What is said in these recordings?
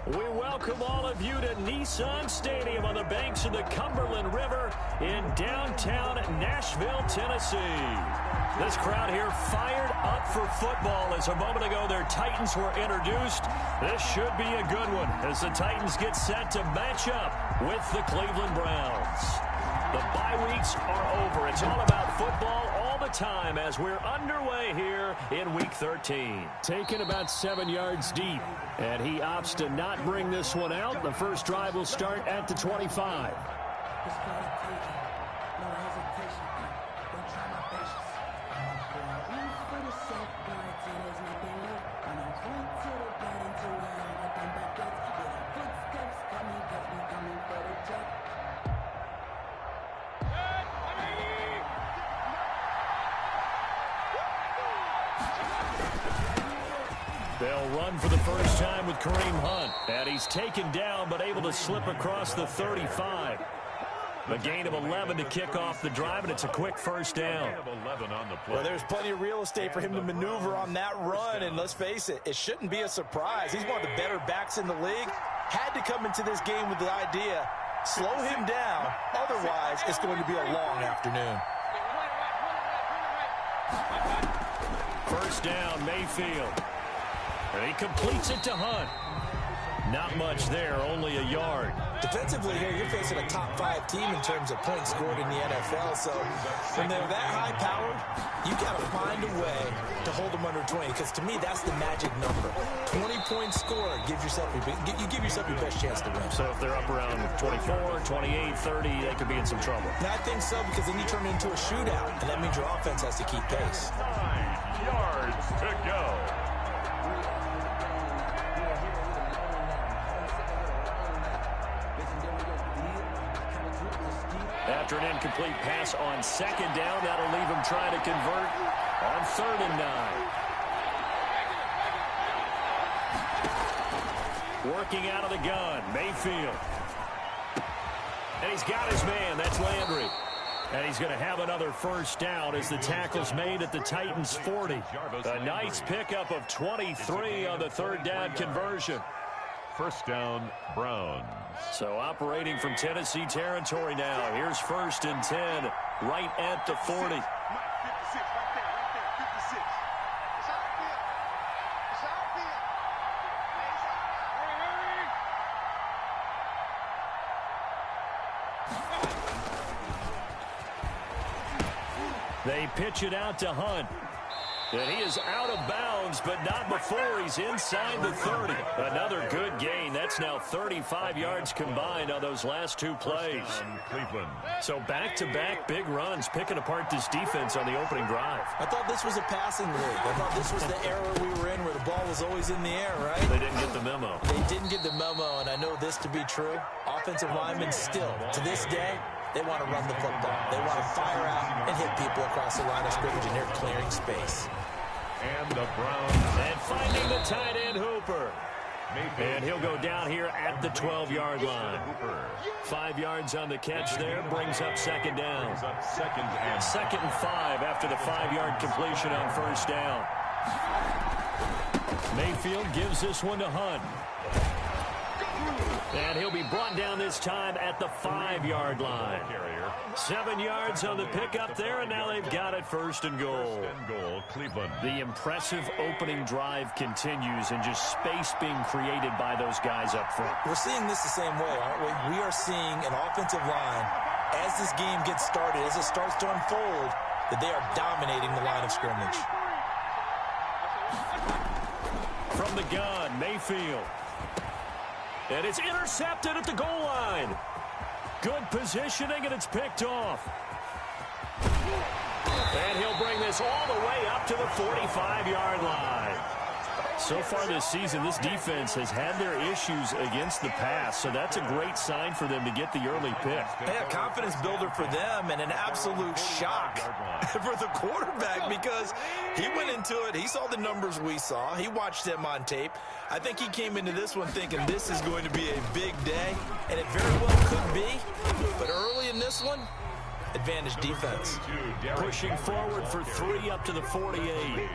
We welcome all of you to Nissan Stadium on the banks of the Cumberland River in downtown Nashville, Tennessee. This crowd here fired up for football as a moment ago their Titans were introduced. This should be a good one as the Titans get set to match up with the Cleveland Browns. The bye weeks are over. It's all about football all the time as we're underway here in Week 13. Taken about 7 yards deep, and he opts to not bring this one out. The first drive will start at the 25. They'll run for the first time with Kareem Hunt. And he's taken down but able to slip across the 35. A gain of 11 to kick off the drive, and it's a quick first down. Well, there's plenty of real estate for him to maneuver on that run, and let's face it, it shouldn't be a surprise. He's one of the better backs in the league. Had to come into this game with the idea, slow him down, otherwise it's going to be a long afternoon. First down, Mayfield. And he completes it to Hunt. Not much there, only a yard. Defensively here, you're facing a top 5 team in terms of points scored in the NFL. So when they're that high-powered, you got to find a way to hold them under 20. Because to me, that's the magic number. 20 points scored, you give yourself your best chance to win. So if they're up around 24, 28, 30, they could be in some trouble. And I think so, because then you turn it into a shootout, and that means your offense has to keep pace. 9 yards to go. After an incomplete pass on second down, that'll leave him trying to convert on 3rd and 9. Working out of the gun, Mayfield. And he's got his man, that's Landry. And he's going to have another first down as the tackle's made at the Titans' 40. A nice pickup of 23 on the 3rd down conversion. First down, Browns. So operating from Tennessee territory now. Here's 1st and 10, right at the 40. They pitch it out to Hunt. And he is out of bounds, but not before he's inside the 30. Another good gain. That's now 35 yards combined on those last 2 plays. Cleveland. So back-to-back big runs, picking apart this defense on the opening drive. I thought this was a passing league. I thought this was the era we were in where the ball was always in the air, right? They didn't get the memo. They didn't get the memo, and I know this to be true. Offensive linemen still, to this day, they want to run the football. They want to fire out and hit people across the line of scrimmage, and they're clearing space. And the Browns. And finding the tight end, Hooper. And he'll go down here at the 12-yard line. 5 yards on the catch there, brings up 2nd down. 2nd and 5 after the 5-yard completion on 1st down. Mayfield gives this one to Hunt. And he'll be brought down this time at the 5-yard line. 7 yards on the pickup there, and now they've got it 1st and goal. Cleveland. The impressive opening drive continues, and just space being created by those guys up front. We're seeing this the same way, aren't we? We are seeing an offensive line, as this game gets started, as it starts to unfold, that they are dominating the line of scrimmage. From the gun, Mayfield. And it's intercepted at the goal line. Good positioning, and it's picked off. And he'll bring this all the way up to the 45-yard line. So far this season, this defense has had their issues against the pass, so that's a great sign for them to get the early pick. Yeah, confidence builder for them, and an absolute shock for the quarterback because he went into it. He saw the numbers we saw. He watched them on tape. I think he came into this one thinking this is going to be a big day, and it very well could be. But early in this one, advantage defense. Pushing forward for 3 up to the 48.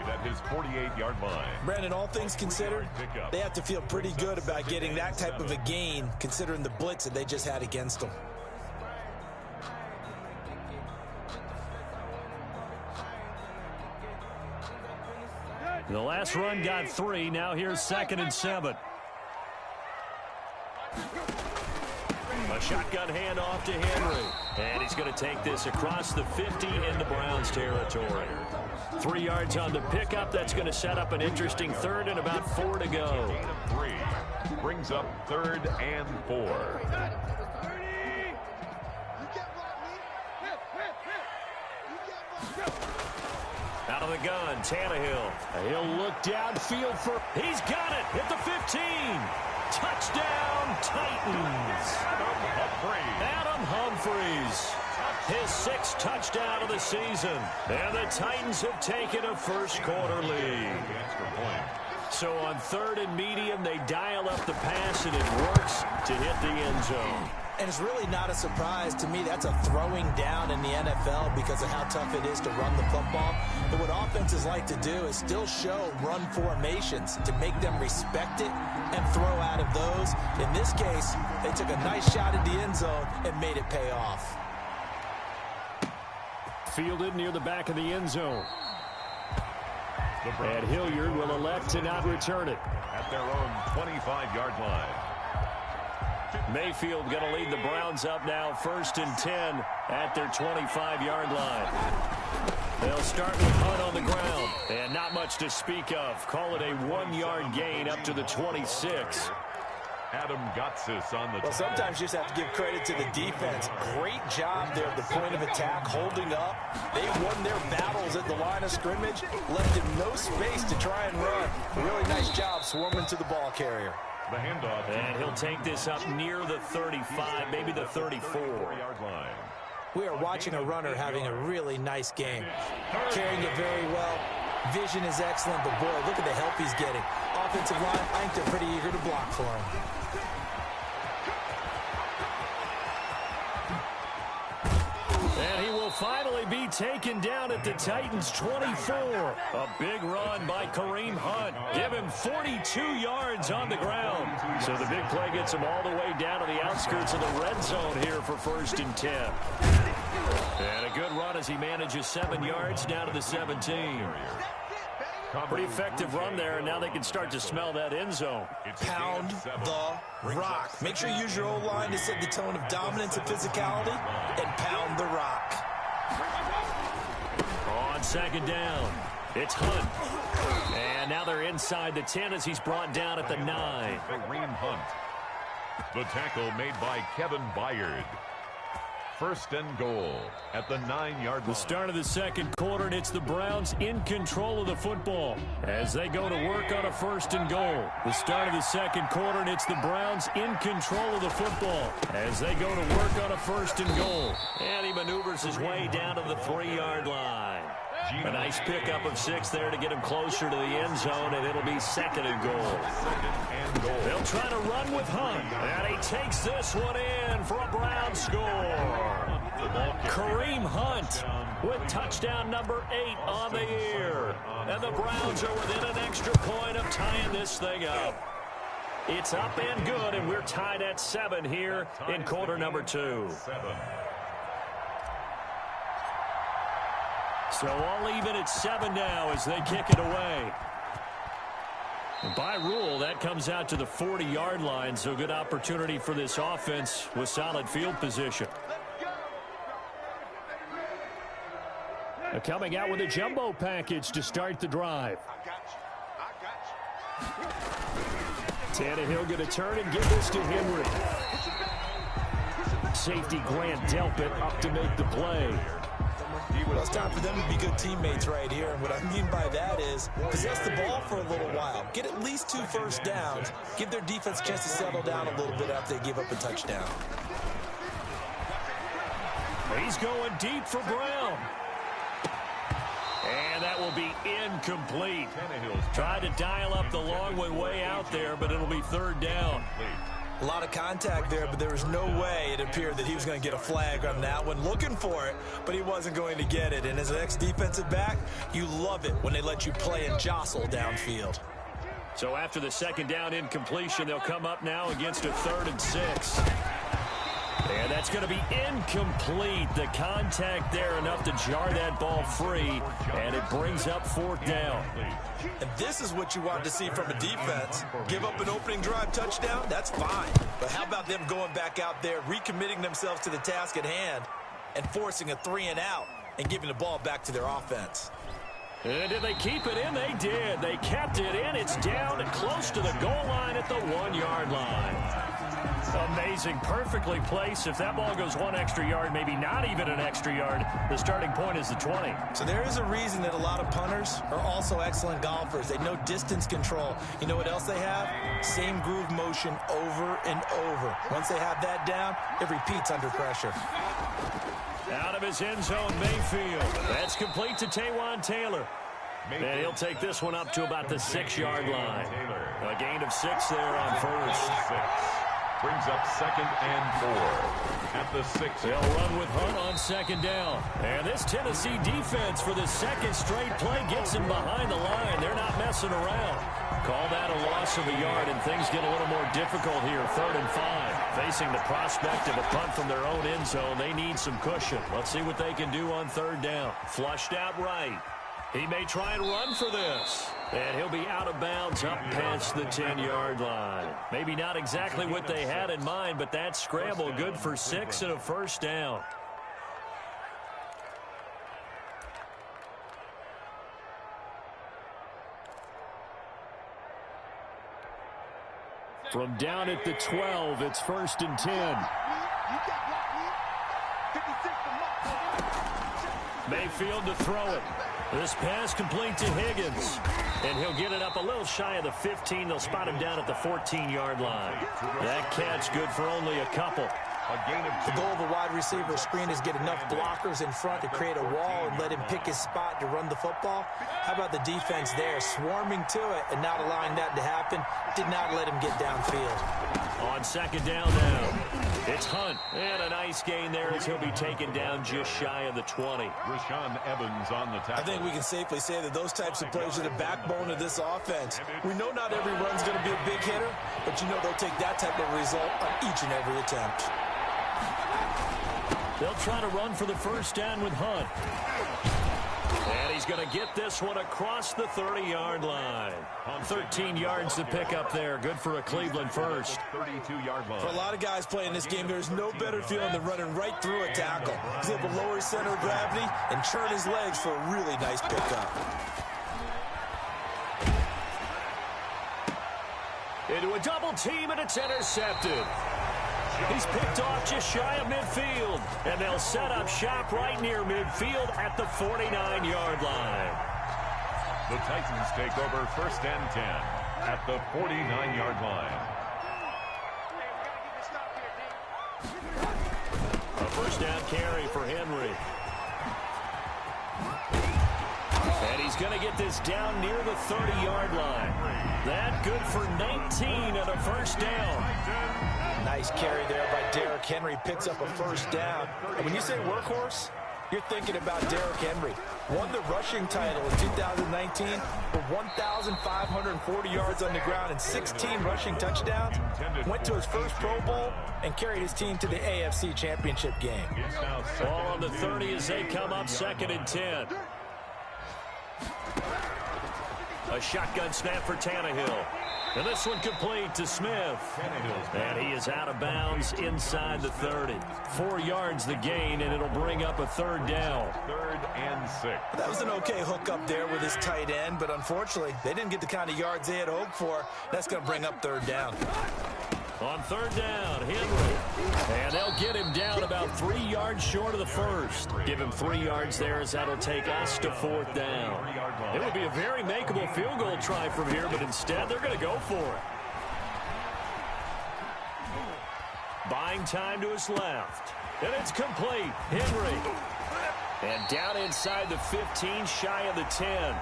At his 48-yard line. Brandon, all things considered, they have to feel pretty good about getting that type of a gain, considering the blitz that they just had against them. The last run got 3. Now here's 2nd and 7. A shotgun handoff to Henry. And he's going to take this across the 50 into Browns territory. 3 yards on the pickup. That's going to set up an interesting 3rd and about 4 to go. 3 brings up 3rd and 4. Out of the gun, Tannehill. He'll look downfield for... He's got it at the 15. Touchdown, Titans. Adam Humphries. His 6th touchdown of the season. And the Titans have taken a first-quarter lead. So on 3rd and medium, they dial up the pass, and it works to hit the end zone. And it's really not a surprise to me. That's a throwing down in the NFL because of how tough it is to run the football. But what offenses like to do is still show run formations to make them respect it and throw out of those. In this case, they took a nice shot at the end zone and made it pay off. Fielded near the back of the end zone. And Hilliard will elect to not return it. At their own 25-yard line. Mayfield going to lead the Browns up now, 1st and 10 at their 25-yard line. They'll start with Hunt on the ground, and not much to speak of. Call it a 1-yard gain up to the 26. Adam Gotsis on the... Well, sometimes you just have to give credit to the defense. Great job there at the point of attack, holding up. They won their battles at the line of scrimmage, left him no space to try and run. Really nice job swarming to the ball carrier. The handoff. And he'll take this up near the 35, maybe the 34-yard line. We are watching a runner having a really nice game. Carrying it very well. Vision is excellent, but boy, look at the help he's getting. Offensive line, I think they're pretty eager to block for him. And he will finally be taken down at the Titans' 24. A big run by Kareem Hunt. Give him 42 yards on the ground. So the big play gets him all the way down to the outskirts of the red zone here for 1st and 10. And a good run as he manages 7 yards down to the 17. Pretty effective run there, and now they can start to smell that end zone. Pound the rock. Make sure you use your O-line to set the tone of dominance and physicality, and pound the rock. On 2nd down, it's Hunt. And now they're inside the 10 as he's brought down at the 9. Kareem Hunt. The tackle made by Kevin Byard. 1st and goal at the 9-yard line. The start of the 2nd quarter, and it's the Browns in control of the football as they go to work on a 1st and goal. The start of the 2nd quarter, and it's the Browns in control of the football as they go to work on a 1st and goal. And he maneuvers his way down to the 3-yard line. A nice pickup of 6 there to get him closer to the end zone, and it'll be 2nd and goal. They'll try to run with Hunt, and he takes this one in for a Browns score. Kareem Hunt with touchdown number 8 on the year. And the Browns are within an extra point of tying this thing up. It's up and good, and we're tied at 7 here in quarter number 2. So all even at 7 now as they kick it away. And by rule, that comes out to the 40-yard line, so good opportunity for this offense with solid field position. Coming out with a jumbo package to start the drive. Tannehill going to turn and give this to Henry. Safety Grant Delpit up to make the play. Well, it's time for them to be good teammates right here. And what I mean by that is possess the ball for a little while. Get at least 2 first downs. Give their defense a chance to settle down a little bit after they give up a touchdown. He's going deep for Brown. And that will be incomplete. Tried to dial up the long way out there, but it'll be 3rd down. A lot of contact there, but there was no way it appeared that he was going to get a flag on that one. Looking for it, but he wasn't going to get it. And as an ex-defensive back, you love it when they let you play and jostle downfield. So after the second down incompletion, they'll come up now against a 3rd and 6. And that's going to be incomplete. The contact there enough to jar that ball free, and it brings up 4th down. And this is what you want to see from a defense. Give up an opening drive touchdown, that's fine. But how about them going back out there, recommitting themselves to the task at hand, and forcing a 3-and-out and giving the ball back to their offense? And did they keep it in? They did. They kept it in. It's down and close to the goal line at the 1-yard line. Amazing. Perfectly placed. If that ball goes 1 extra yard, maybe not even an extra yard, the starting point is the 20. So there is a reason that a lot of punters are also excellent golfers. They know distance control. You know what else they have? Same groove motion over and over. Once they have that down, it repeats under pressure. Out of his end zone, Mayfield. That's complete to Taywan Taylor. And he'll take this one up to about the 6-yard line. A gain of 6 there on first. Brings up 2nd and 4 at the 6. They'll run with Hunt on 2nd down. And this Tennessee defense for the 2nd straight play gets him behind the line. They're not messing around. Call that a loss of a yard, and things get a little more difficult here. 3rd and 5. Facing the prospect of a punt from their own end zone, they need some cushion. Let's see what they can do on 3rd down. Flushed out right. He may try and run for this. And he'll be out of bounds up past the 10-yard line. Maybe not exactly what they had in mind, but that scramble good for 6 and a 1st down. From down at the 12, it's 1st and 10. Mayfield to throw it. This pass complete to Higgins. And he'll get it up a little shy of the 15. They'll spot him down at the 14-yard line. That catch good for only a couple. The goal of a wide receiver screen is get enough blockers in front to create a wall and let him pick his spot to run the football. How about the defense there, swarming to it and not allowing that to happen? Did not let him get downfield. On 2nd down now, it's Hunt. And a nice gain there as he'll be taken down just shy of the 20. Rashaan Evans on the tackle. I think we can safely say that those types of plays are the backbone of this offense. We know not every run's going to be a big hitter, but you know they'll take that type of result on each and every attempt. They'll try to run for the 1st down with Hunt. And he's going to get this one across the 30-yard line. On 13 yards to pick up there. Good for a Cleveland first. 32-yard line. For a lot of guys playing this game, there's no better feeling than running right through a tackle. He's able to lower his center of gravity and churn his legs for a really nice pickup. Into a double team, and it's intercepted. He's picked off just shy of midfield. And they'll set up shop right near midfield at the 49-yard line. The Titans take over 1st and 10 at the 49-yard line. A 1st down carry for Henry. And he's going to get this down near the 30-yard line. That good for 19 and a 1st down. Nice carry there by Derrick Henry. Picks up a 1st down. And when you say workhorse, you're thinking about Derrick Henry. Won the rushing title in 2019 with 1,540 yards on the ground and 16 rushing touchdowns. Went to his first Pro Bowl and carried his team to the AFC Championship game. Ball on the 30 as they come up 2nd and 10. A shotgun snap for Tannehill. And this one complete to Smith. And he is out of bounds inside the 30. 4 yards the gain, and it'll bring up a 3rd down. 3rd and 6. That was an okay hook up there with his tight end, but unfortunately, they didn't get the kind of yards they had hoped for. That's going to bring up 3rd down. On 3rd down, Henry. And they'll get him down about 3 yards short of the 1st. Give him 3 yards there as that'll take us to 4th down. It would be a very makeable field goal try from here, but instead they're going to go for it. Buying time to his left. And it's complete. Henry. And down inside the 15, shy of the 10.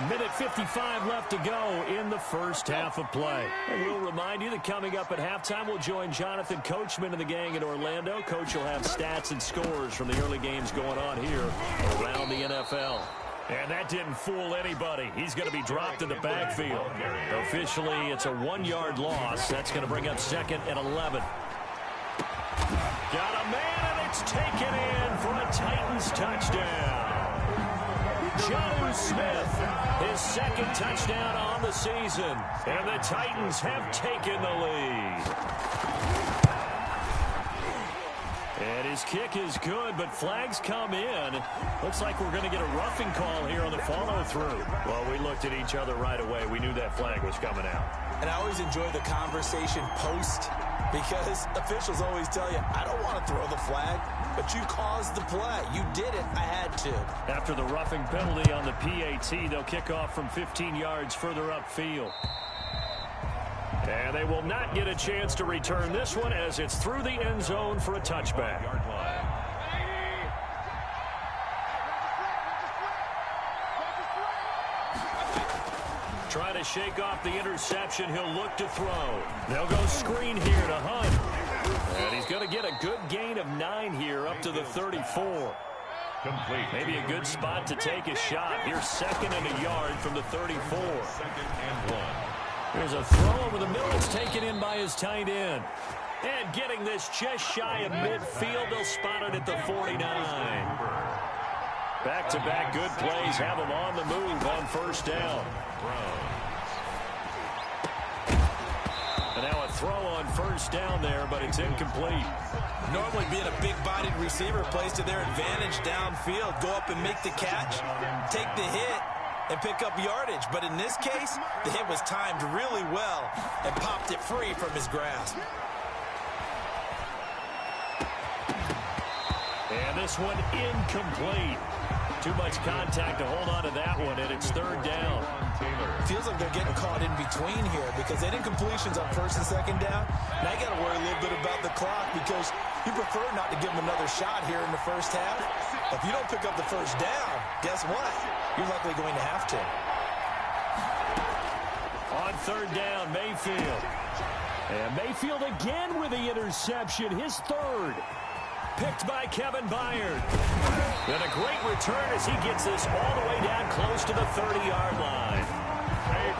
1:55 left to go in the first half of play. And we'll remind you that coming up at halftime, we'll join Jonathan Coachman and the gang in Orlando. Coach will have stats and scores from the early games going on here around the NFL. And that didn't fool anybody. He's going to be dropped in the backfield. Officially, it's a 1-yard loss. That's going to bring up 2nd and 11. Got a man, and it's taken in for a Titans touchdown. Joe Smith, his 2nd touchdown on the season. And the Titans have taken the lead. And his kick is good, but flags come in. Looks like we're going to get a roughing call here on the follow-through. Well, we looked at each other right away. We knew that flag was coming out. And I always enjoy the conversation post, because officials always tell you, I don't want to throw the flag, but you caused the play. You did it. I had to. After the roughing penalty on the PAT, they'll kick off from 15 yards further upfield. And they will not get a chance to return this one as it's through the end zone for a touchback. Trying to shake off the interception. He'll look to throw. They'll go screen here to Hunt. And he's going to get a good gain of 9 here up to the 34. Complete. Maybe a good spot to take a shot. Here's 2nd and a yard from the 34. 2nd and 1. Here's a throw over the middle. It's taken in by his tight end. And getting this just shy of midfield. They'll spot it at the 49. Back-to-back good plays have him on the move on 1st down. And now a throw on 1st down there, but it's incomplete. Normally being a big-bodied receiver plays to their advantage downfield. Go up and make the catch, take the hit, and pick up yardage. But in this case, the hit was timed really well and popped it free from his grasp. And this one incomplete. Too much contact to hold on to that one, and it's 3rd down. Feels like they're getting caught in between here because they did incompletions on 1st and 2nd down. Now you got to worry a little bit about the clock because you prefer not to give them another shot here in the first half. If you don't pick up the 1st down, guess what? You're likely going to have to. On 3rd down, Mayfield. And Mayfield again with the interception, his 3rd. Picked by Kevin Byard. And a great return as he gets this all the way down close to the 30-yard line.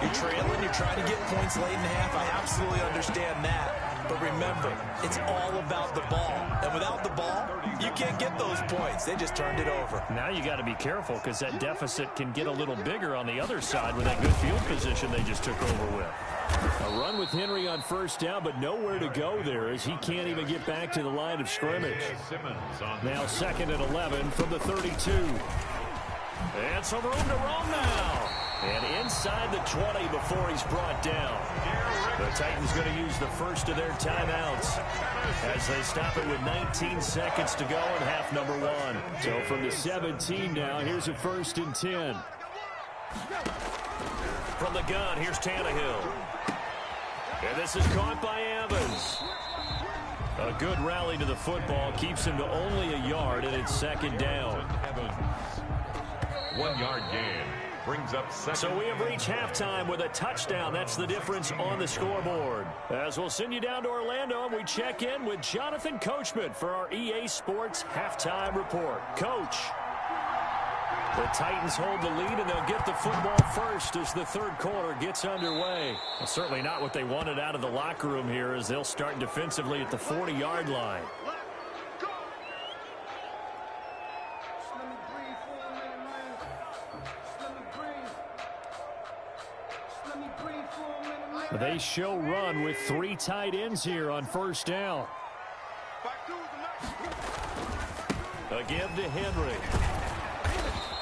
You're trailing, you're trying to get points late in the half. I absolutely understand that. But remember, it's all about the ball. And without the ball, you can't get those points. They just turned it over. Now you got to be careful because that deficit can get a little bigger on the other side with that good field position they just took over with. A run with Henry on 1st down, but nowhere to go there as he can't even get back to the line of scrimmage. Now 2nd and 11 from the 32. And some room to roam now. And inside the 20 before he's brought down. The Titans going to use the first of their timeouts as they stop it with 19 seconds to go in half number 1. So from the 17 now, here's a 1st and 10. From the gun, here's Tannehill. And this is caught by Evans. A good rally to the football keeps him to only a yard, and it's 2nd down. 1-yard gain brings up 2nd. So we have reached halftime with a touchdown. That's the difference on the scoreboard. As we'll send you down to Orlando, and we check in with Jonathan Coachman for our EA Sports Halftime Report. Coach. The Titans hold the lead, and they'll get the football first as the 3rd quarter gets underway. Well, certainly not what they wanted out of the locker room here as they'll start defensively at the 40-yard line. They show run with 3 tight ends here on 1st down. A give to Henry.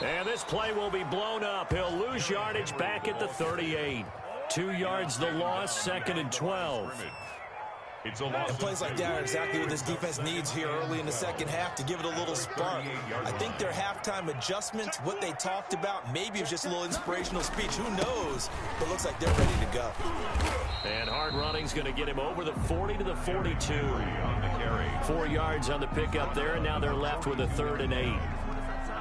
And this play will be blown up. He'll lose yardage back at the 38. 2 yards the loss, 2nd and 12. And plays like that are exactly what this defense needs here early in the second half to give it a little spark. I think their halftime adjustments, what they talked about, maybe it was just a little inspirational speech. Who knows? But it looks like they're ready to go. And hard running's going to get him over the 40 to the 42. 4 yards on the pickup there, and now they're left with a 3rd and 8.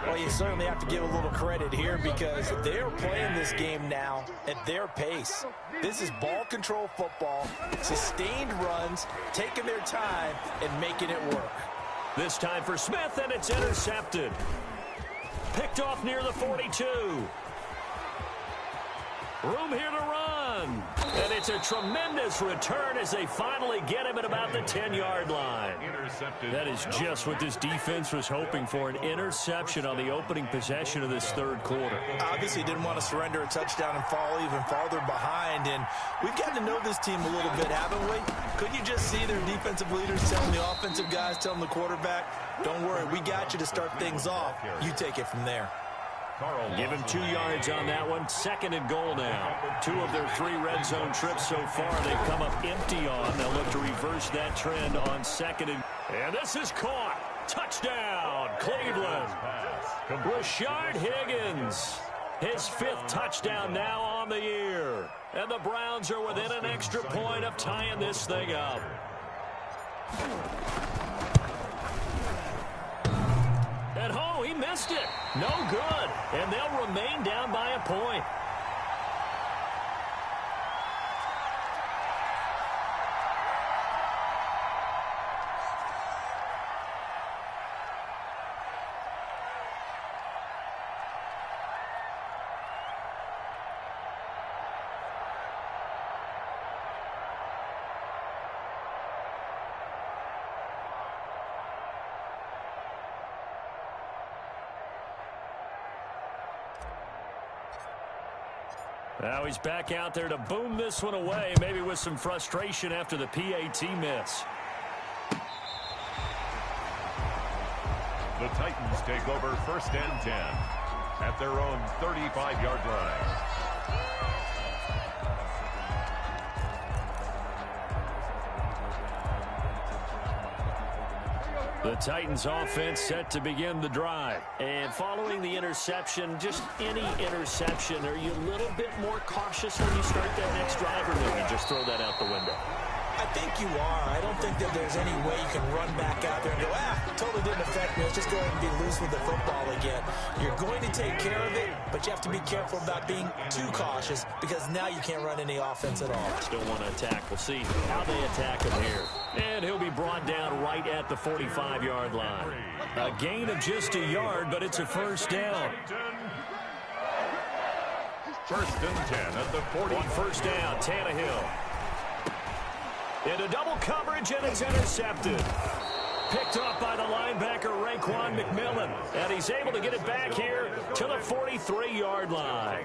Well, you certainly have to give a little credit here because they are playing this game now at their pace. This is ball control football, sustained runs, taking their time and making it work. This time for Smith, and it's intercepted. Picked off near the 42. Room here to run. And it's a tremendous return as they finally get him at about the 10-yard line. That is just what this defense was hoping for, an interception on the opening possession of this third quarter. Obviously didn't want to surrender a touchdown and fall even farther behind. And we've gotten to know this team a little bit, haven't we? Couldn't you just see their defensive leaders telling the offensive guys, telling the quarterback, don't worry, we got you to start things off. You take it from there. Give him 2 yards on that one. 2nd and goal now. 2 of their 3 red zone trips so far they've come up empty on. They'll look to reverse that trend on 2nd and this is caught. Touchdown, Cleveland. Rashard Higgins. His 5th touchdown now on the year. And the Browns are within an extra point of tying this thing up. At home, he missed it. No good. And they'll remain down by a point. Now he's back out there to boom this one away, maybe with some frustration after the PAT miss. The Titans take over 1st and 10 at their own 35-yard line. The Titans offense set to begin the drive. And following the interception, just any interception, are you a little bit more cautious when you start that next drive, or do you just throw that out the window? I think you are. I don't think that there's any way you can run back out there and go, totally didn't affect me. Let's just go ahead and be loose with the football again. You're going to take care of it, but you have to be careful about being too cautious because now you can't run any offense at all. Still want to attack. We'll see how they attack him here. And he'll be brought down right at the 45-yard line. A gain of just a yard, but it's a 1st down. 1st and 10 at the 40. 1st down, Tannehill. Into double coverage, and it's intercepted. Picked off by the linebacker, Raekwon McMillan. And he's able to get it back here to the 43-yard line.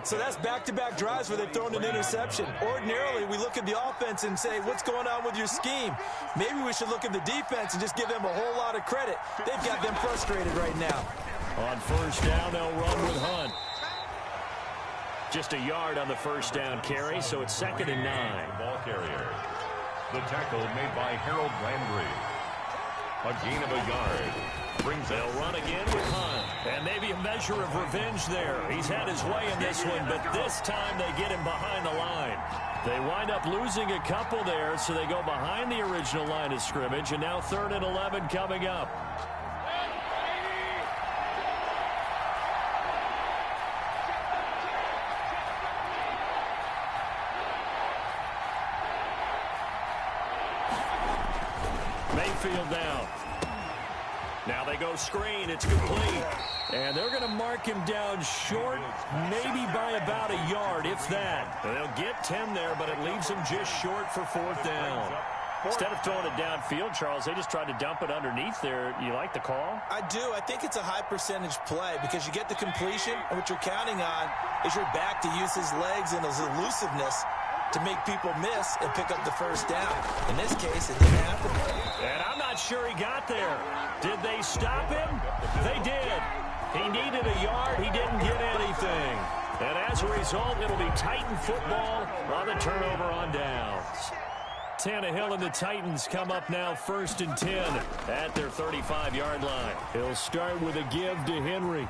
So that's back-to-back drives where they've thrown an interception. Ordinarily, we look at the offense and say, what's going on with your scheme? Maybe we should look at the defense and just give them a whole lot of credit. They've got them frustrated right now. On 1st down, they'll run with Hunt. Just a yard on the 1st down carry, so it's 2nd and 9. Ball carrier. The tackle made by Harold Landry. A gain of a yard. They'll run again with Hunt. And maybe a measure of revenge there. He's had his way in this one, but this time they get him behind the line. They wind up losing a couple there, so they go behind the original line of scrimmage, and now 3rd and 11 coming up. Mayfield down. Now they go screen. It's complete. And they're going to mark him down short, maybe by about a yard, if that. They'll get 10 there, but it leaves them just short for 4th down. Instead of throwing it downfield, Charles, they just tried to dump it underneath there. You like the call? I do. I think it's a high percentage play because you get the completion, and what you're counting on is your back to use his legs and his elusiveness to make people miss and pick up the 1st down. In this case, it didn't happen. And I'm not sure he got there. Did they stop him? They did. He needed a yard. He didn't get anything. And as a result, it'll be Titan football on the turnover on downs. Tannehill and the Titans come up now 1st and 10 at their 35-yard line. He'll start with a give to Henry.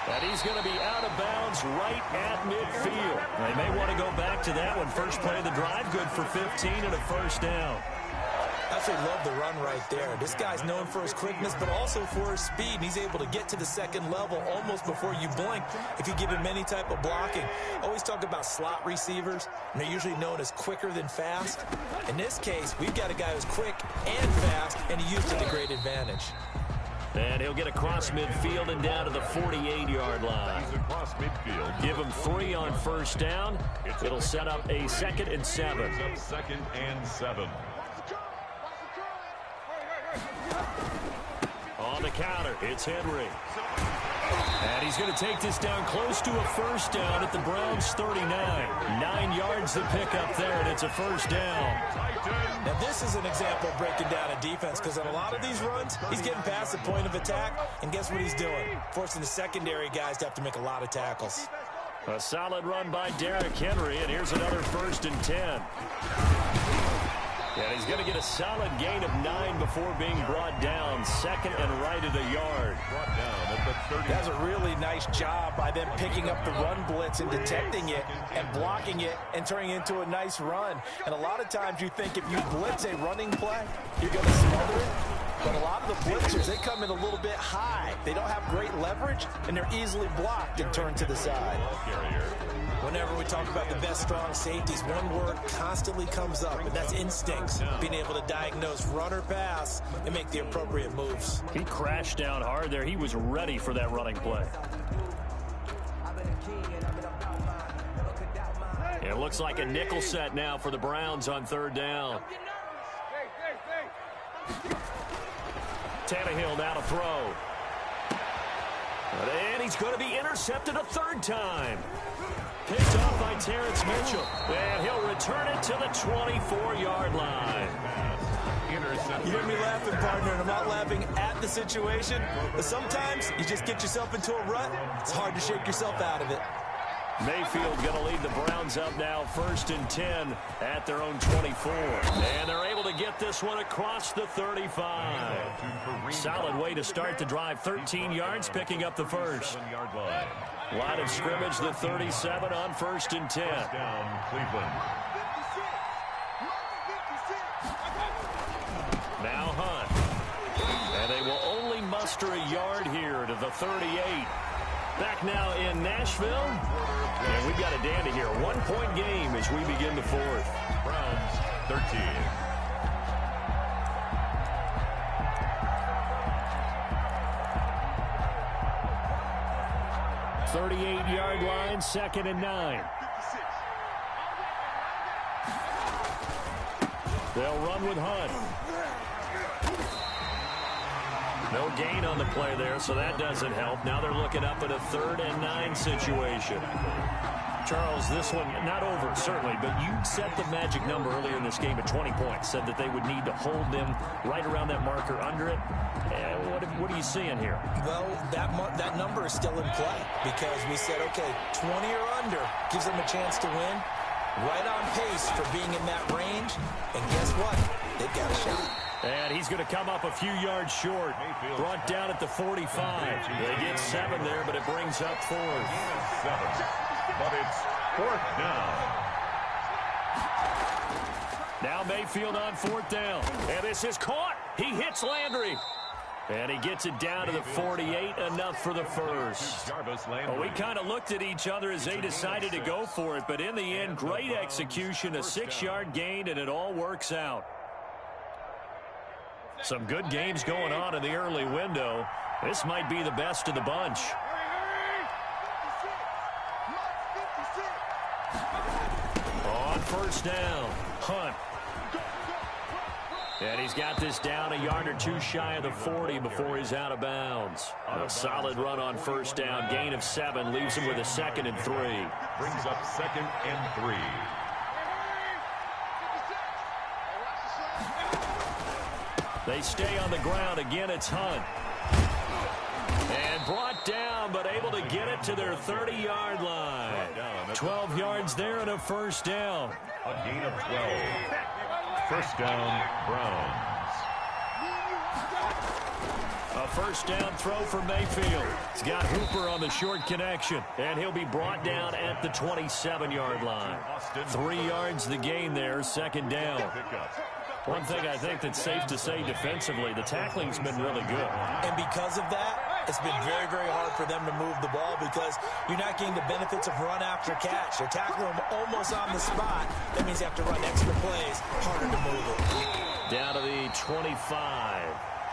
And he's going to be out of bounds right at midfield. They may want to go back to that one. First play of the drive, good for 15 and a 1st down. Absolutely love the run right there. This guy's known for his quickness, but also for his speed. And he's able to get to the second level almost before you blink if you give him any type of blocking. Always talk about slot receivers, and they're usually known as quicker than fast. In this case, we've got a guy who's quick and fast, and he used it to great advantage. And he'll get across midfield and down to the 48-yard line. He's across midfield. Give him 3 on first down. It'll set up a 2nd and 7. Second and 7. On the counter, it's Henry. And he's going to take this down close to a first down at the Browns' 39. 9 yards to pick up there, and it's a first down. Now, this is an example of breaking down a defense, because on a lot of these runs, he's getting past the point of attack, and guess what he's doing? Forcing the secondary guys to have to make a lot of tackles. A solid run by Derrick Henry, and here's another 1st and 10. And he's going to get a solid gain of 9 before being brought down. 2nd and right at a yard. Brought down at the 30. That's a really nice job by them picking up the run blitz and detecting it and blocking it and turning it into a nice run. And a lot of times you think if you blitz a running play, you're going to smother it. But a lot of the blitzers, they come in a little bit high. They don't have great leverage, and they're easily blocked and turned to the side. Whenever we talk about the best strong safeties, one word constantly comes up, and that's instincts. Being able to diagnose run or pass and make the appropriate moves. He crashed down hard there. He was ready for that running play. It looks like a nickel set now for the Browns on 3rd down. Tannehill now to throw. And he's going to be intercepted a 3rd time. Picked off by Terrence Mitchell. And he'll return it to the 24-yard line. You hear me laughing, partner, and I'm not laughing at the situation. But sometimes you just get yourself into a rut. It's hard to shake yourself out of it. Mayfield going to lead the Browns up now 1st and 10 at their own 24. And they're able to get this one across the 35. Solid way to start the drive. 13 yards, picking up the first. Line of scrimmage, the 37 on 1st and 10. Down Cleveland. Now Hunt. And they will only muster a yard here to the 38. Back now in Nashville. And we've got a dandy here. 1-point game as we begin the 4th. Browns 13. Yard line, 2nd and 9. They'll run with Hunt. No gain on the play there, so that doesn't help. Now they're looking up at a 3rd and 9 situation. Charles, this one, not over, certainly, but you set the magic number earlier in this game at 20 points. Said that they would need to hold them right around that marker under it. What are you seeing here? Well, that number is still in play because we said, okay, 20 or under gives them a chance to win. Right on pace for being in that range. And guess what? They've got a shot. And he's going to come up a few yards short. Brought down at the 45. They get 7 there, but it brings up 4th. 7. But it's 4th down. Now Mayfield on 4th down. And this is caught. He hits Landry. And he gets it down to the 48, enough for the first. Well, we kind of looked at each other as they decided to go for it, but in the end, great execution, a 6-yard gain, and it all works out. Some good games going on in the early window. This might be the best of the bunch. On 1st down, Hunt. And he's got this down a yard or 2 shy of the 40 before he's out of bounds. A solid run on 1st down. Gain of 7 leaves him with a 2nd and 3. Brings up 2nd and 3. They stay on the ground. Again, it's Hunt. And brought down, but able to get it to their 30-yard line. 12 yards there and a 1st down. A gain of 12. 1st down, Browns. A 1st down throw for Mayfield. He's got Hooper on the short connection, and he'll be brought down at the 27-yard line. 3 yards the gain there, 2nd down. One thing I think that's safe to say defensively, the tackling's been really good. And because of that, it's been very, very hard for them to move the ball because you're not getting the benefits of run after catch. You're tackling them almost on the spot. That means you have to run extra plays, harder to move it. Down to the 25.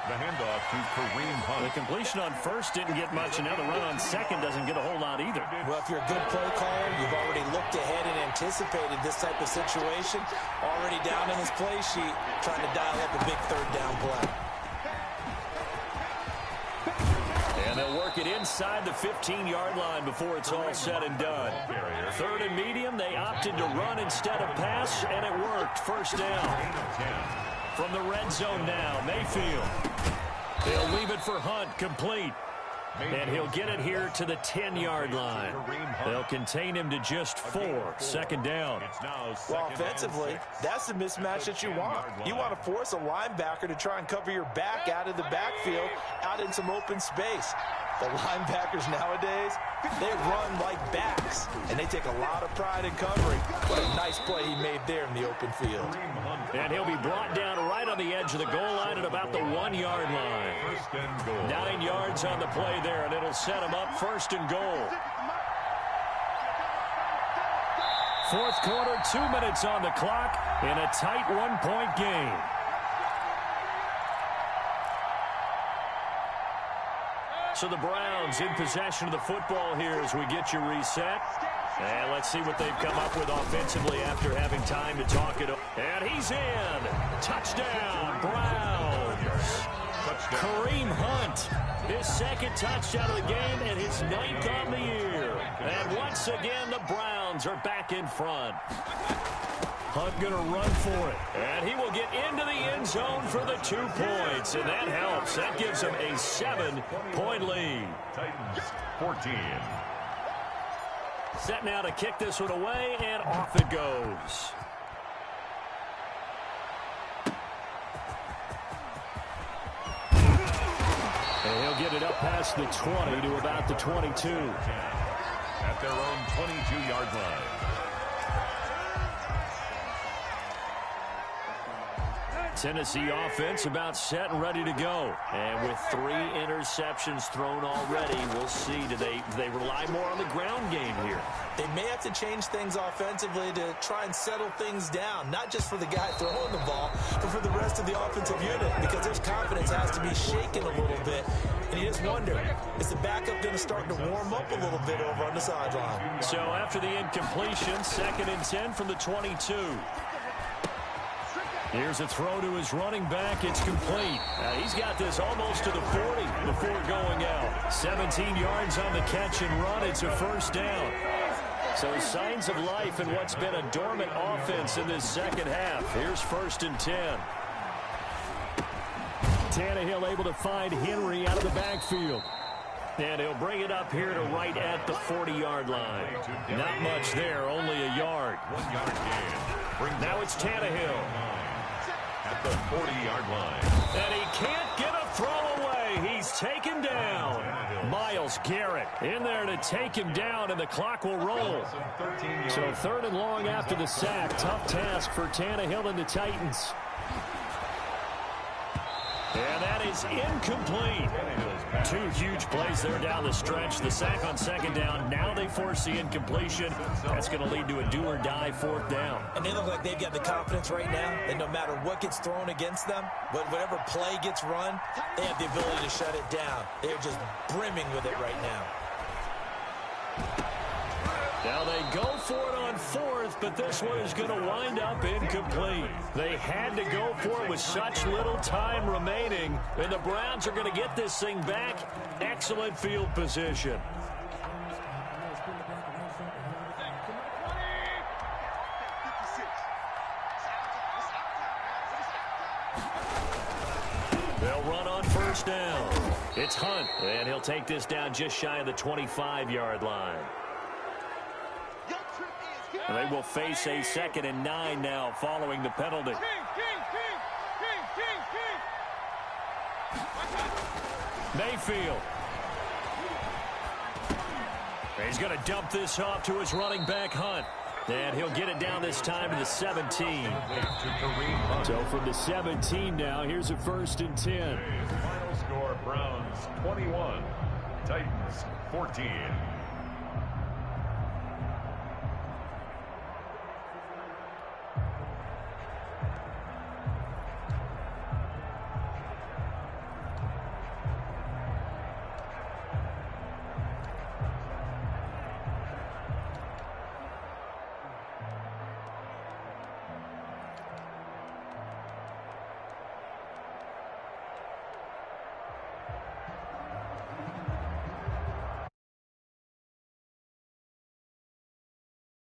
The handoff to Kareem Hunt. The completion on first didn't get much, and now the run on second doesn't get a whole lot either. Well, if you're a good play caller, you've already looked ahead and anticipated this type of situation. Already down in his play sheet, trying to dial up a big third down play. And they'll work it inside the 15-yard line before it's all said and done. Third and medium, they opted to run instead of pass, and it worked. First down. From the red zone now, Mayfield. They'll leave it for Hunt, complete. And he'll get it here to the 10-yard line. They'll contain him to just 4. Second down. Well, offensively, that's the mismatch that you want. You want to force a linebacker to try and cover your back out of the backfield, out in some open space. The linebackers nowadays, they run like backs, and they take a lot of pride in covering. What a nice play he made there in the open field. And he'll be brought down right on the edge of the goal line at about the 1-yard line. 9 yards on the play there, and it'll set him up first and goal. Fourth quarter, 2 minutes on the clock in a tight one-point game. So the Browns in possession of the football here as we get you reset. And let's see what they've come up with offensively after having time to talk it up. And he's in. Touchdown, Browns. Kareem Hunt, his second touchdown of the game and his 9th on the year. And once again, the Browns are back in front. Hunt going to run for it. And he will get into the end zone for the 2 points. And that helps. That gives him a 7-point lead. Titans 14. Set now to kick this one away, and off it goes. And he'll get it up past the 20 to about the 22. At their own 22-yard line. Tennessee offense about set and ready to go. And with 3 interceptions thrown already, we'll see. Do they rely more on the ground game here? They may have to change things offensively to try and settle things down, not just for the guy throwing the ball, but for the rest of the offensive unit, because their confidence has to be shaken a little bit. And you just wonder, is the backup going to start to warm up a little bit over on the sideline? So after the incompletion, 2nd and 10 from the 22. Here's a throw to his running back. It's complete. He's got this almost to the 40 before going out. 17 yards on the catch and run. It's a first down. So signs of life in what's been a dormant offense in this second half. Here's 1st and 10. Tannehill able to find Henry out of the backfield. And he'll bring it up here to right at the 40-yard line. Not much there, only a yard. 1 yard gain. Now it's Tannehill. At the 40-yard line. And he can't get a throw away. He's taken down. Myles Garrett in there to take him down, and the clock will roll. So 3rd and long after the sack. Tough task for Tannehill and the Titans. And that is incomplete. 2 huge plays there down the stretch. The sack on 2nd down. Now they force the incompletion. That's going to lead to a do-or-die 4th down. And they look like they've got the confidence right now that no matter what gets thrown against them, whatever play gets run, they have the ability to shut it down. They're just brimming with it right now. Now they go for it on 4th, but this one is going to wind up incomplete. They had to go for it with such little time remaining, and the Browns are going to get this thing back. Excellent field position. They'll run on 1st down. It's Hunt, and he'll take this down just shy of the 25-yard line. They will face a 2nd and 9 now following the penalty. Mayfield. He's going to dump this off to his running back, Hunt. And he'll get it down this time to the 17. So from the 17 now, here's a 1st and 10. Final score, Browns 21, Titans 14.